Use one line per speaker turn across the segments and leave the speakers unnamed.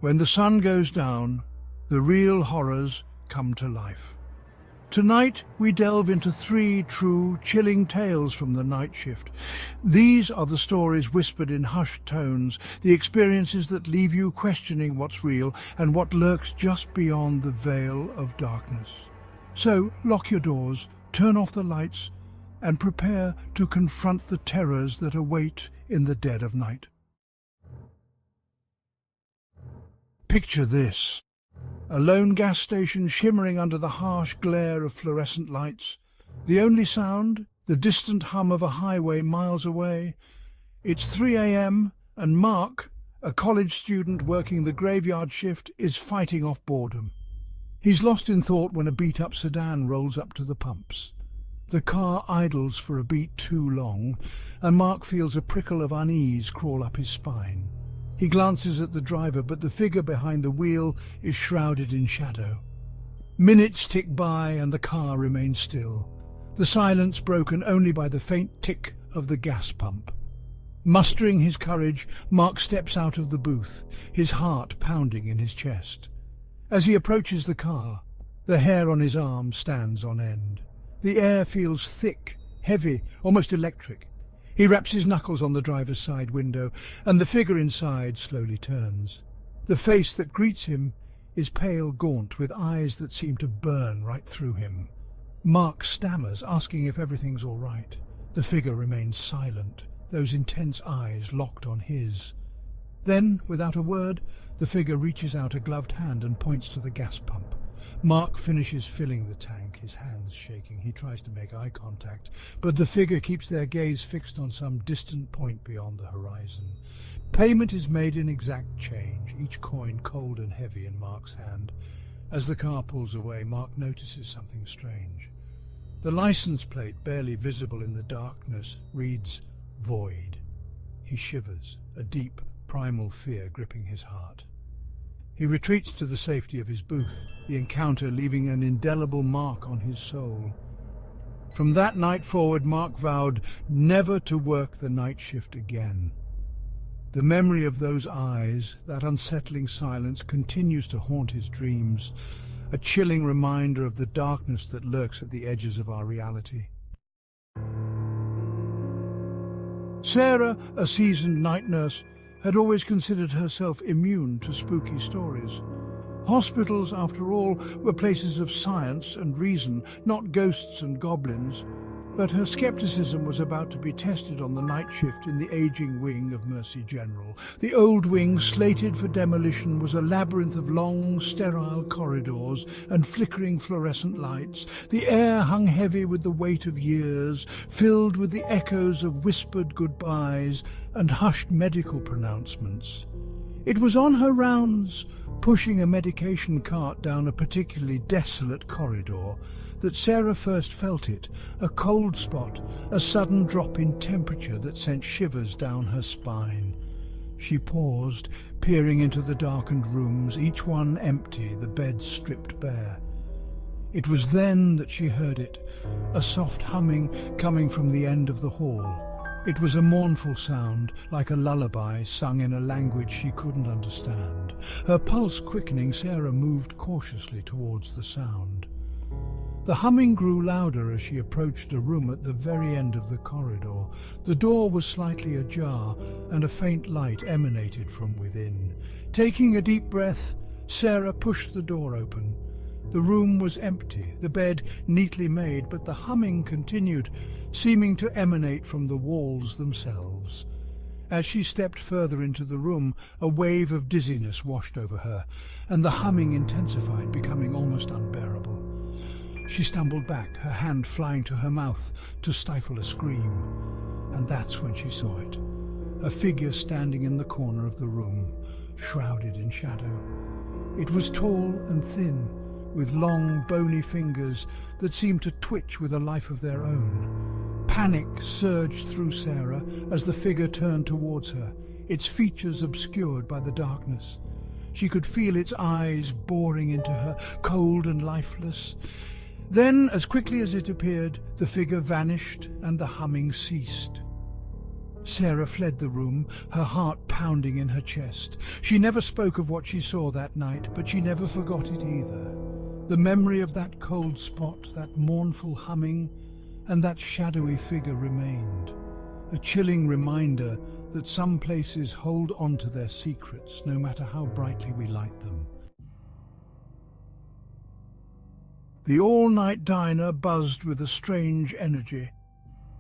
When the sun goes down, the real horrors come to life. Tonight, we delve into 3 true, chilling tales from the night shift. These are the stories whispered in hushed tones, the experiences that leave you questioning what's real and what lurks just beyond the veil of darkness. So, lock your doors, turn off the lights, and prepare to confront the terrors that await in the dead of night. Picture this. A lone gas station shimmering under the harsh glare of fluorescent lights. The only sound, the distant hum of a highway miles away. It's 3 a.m. and Mark, a college student working the graveyard shift, is fighting off boredom. He's lost in thought when a beat-up sedan rolls up to the pumps. The car idles for a beat too long, and Mark feels a prickle of unease crawl up his spine. He glances at the driver, but the figure behind the wheel is shrouded in shadow. Minutes tick by and the car remains still, the silence broken only by the faint tick of the gas pump. Mustering his courage, Mark steps out of the booth, his heart pounding in his chest. As he approaches the car, the hair on his arm stands on end. The air feels thick, heavy, almost electric. He raps his knuckles on the driver's side window, and the figure inside slowly turns. The face that greets him is pale gaunt, with eyes that seem to burn right through him. Mark stammers, asking if everything's all right. The figure remains silent, those intense eyes locked on his. Then, without a word, the figure reaches out a gloved hand and points to the gas pump. Mark finishes filling the tank, his hands shaking. He tries to make eye contact, but the figure keeps their gaze fixed on some distant point beyond the horizon. Payment is made in exact change, each coin cold and heavy in Mark's hand. As the car pulls away, Mark notices something strange. The license plate, barely visible in the darkness, reads "Void." He shivers, a deep, primal fear gripping his heart. He retreats to the safety of his booth, the encounter leaving an indelible mark on his soul. From that night forward, Mark vowed never to work the night shift again. The memory of those eyes, that unsettling silence, continues to haunt his dreams, a chilling reminder of the darkness that lurks at the edges of our reality. Sarah, a seasoned night nurse, had always considered herself immune to spooky stories. Hospitals, after all, were places of science and reason, not ghosts and goblins. But her skepticism was about to be tested on the night shift in the aging wing of Mercy General. The old wing, slated for demolition, was a labyrinth of long, sterile corridors and flickering fluorescent lights. The air hung heavy with the weight of years, filled with the echoes of whispered goodbyes and hushed medical pronouncements. It was on her rounds, pushing a medication cart down a particularly desolate corridor, that Sarah first felt it, a cold spot, a sudden drop in temperature that sent shivers down her spine. She paused, peering into the darkened rooms, each one empty, the beds stripped bare. It was then that she heard it, a soft humming coming from the end of the hall. It was a mournful sound, like a lullaby sung in a language she couldn't understand. Her pulse quickening, Sarah moved cautiously towards the sound. The humming grew louder as she approached a room at the very end of the corridor. The door was slightly ajar, and a faint light emanated from within. Taking a deep breath, Sarah pushed the door open. The room was empty, the bed neatly made, but the humming continued, seeming to emanate from the walls themselves. As she stepped further into the room, a wave of dizziness washed over her, and the humming intensified, becoming almost unbearable. She stumbled back, her hand flying to her mouth to stifle a scream. And that's when she saw it. A figure standing in the corner of the room, shrouded in shadow. It was tall and thin, with long, bony fingers that seemed to twitch with a life of their own. Panic surged through Sarah as the figure turned towards her, its features obscured by the darkness. She could feel its eyes boring into her, cold and lifeless. Then, as quickly as it appeared, the figure vanished and the humming ceased. Sarah fled the room, her heart pounding in her chest. She never spoke of what she saw that night, but she never forgot it either. The memory of that cold spot, that mournful humming, and that shadowy figure remained. A chilling reminder that some places hold on to their secrets, no matter how brightly we light them. The all-night diner buzzed with a strange energy,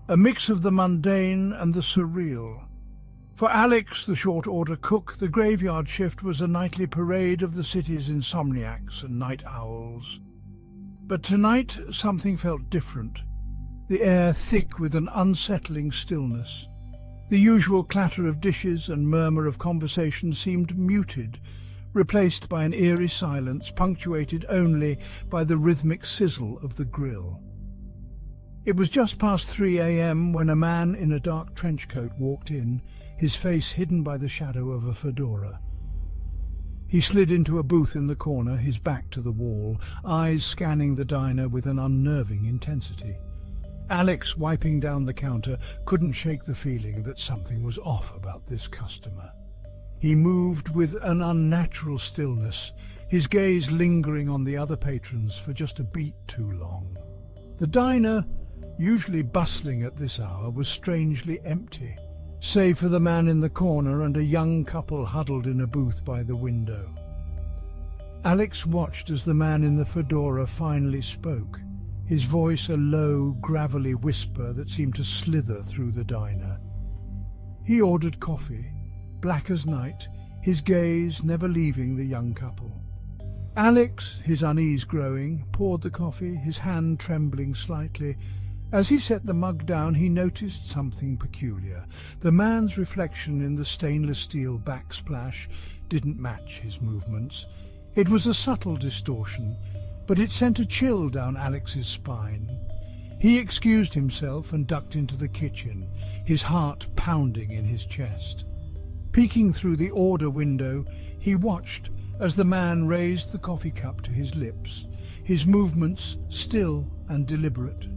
a mix of the mundane and the surreal. For Alex, the short-order cook, the graveyard shift was a nightly parade of the city's insomniacs and night owls. But tonight, something felt different, the air thick with an unsettling stillness. The usual clatter of dishes and murmur of conversation seemed muted, replaced by an eerie silence punctuated only by the rhythmic sizzle of the grill. It was just past 3 a.m. when a man in a dark trench coat walked in, his face hidden by the shadow of a fedora. He slid into a booth in the corner, his back to the wall, eyes scanning the diner with an unnerving intensity. Alex, wiping down the counter, couldn't shake the feeling that something was off about this customer. He moved with an unnatural stillness, his gaze lingering on the other patrons for just a beat too long. The diner, usually bustling at this hour, was strangely empty, save for the man in the corner and a young couple huddled in a booth by the window. Alex watched as the man in the fedora finally spoke, his voice a low, gravelly whisper that seemed to slither through the diner. He ordered coffee, black as night, his gaze never leaving the young couple. Alex, his unease growing, poured the coffee, his hand trembling slightly. As he set the mug down, he noticed something peculiar. The man's reflection in the stainless steel backsplash didn't match his movements. It was a subtle distortion, but it sent a chill down Alex's spine. He excused himself and ducked into the kitchen, his heart pounding in his chest. Peeking through the order window, he watched as the man raised the coffee cup to his lips, his movements still and deliberate.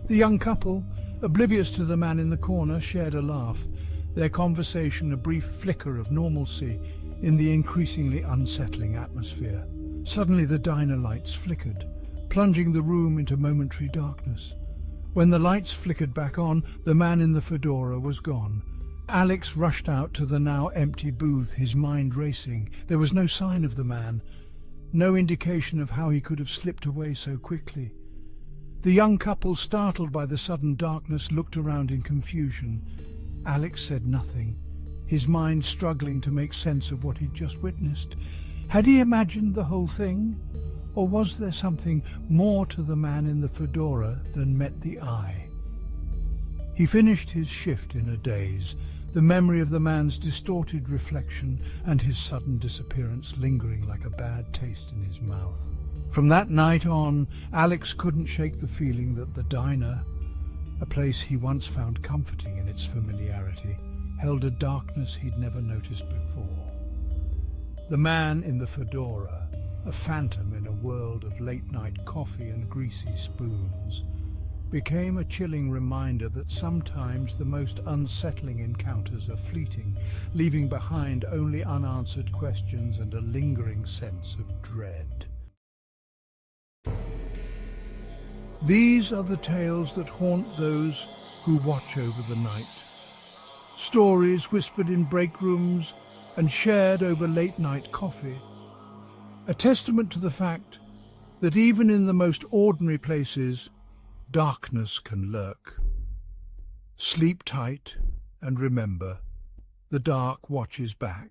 The young couple, oblivious to the man in the corner, shared a laugh, their conversation a brief flicker of normalcy in the increasingly unsettling atmosphere. Suddenly the diner lights flickered, plunging the room into momentary darkness. When the lights flickered back on, the man in the fedora was gone. Alex rushed out to the now empty booth, his mind racing. There was no sign of the man, no indication of how he could have slipped away so quickly. The young couple, startled by the sudden darkness, looked around in confusion. Alex said nothing, his mind struggling to make sense of what he'd just witnessed. Had he imagined the whole thing? Or was there something more to the man in the fedora than met the eye? He finished his shift in a daze, the memory of the man's distorted reflection and his sudden disappearance lingering like a bad taste in his mouth. From that night on, Alex couldn't shake the feeling that the diner, a place he once found comforting in its familiarity, held a darkness he'd never noticed before. The man in the fedora, a phantom in a world of late-night coffee and greasy spoons, became a chilling reminder that sometimes the most unsettling encounters are fleeting, leaving behind only unanswered questions and a lingering sense of dread. These are the tales that haunt those who watch over the night. Stories whispered in break rooms and shared over late-night coffee. A testament to the fact that even in the most ordinary places, darkness can lurk. Sleep tight and remember, the dark watches back.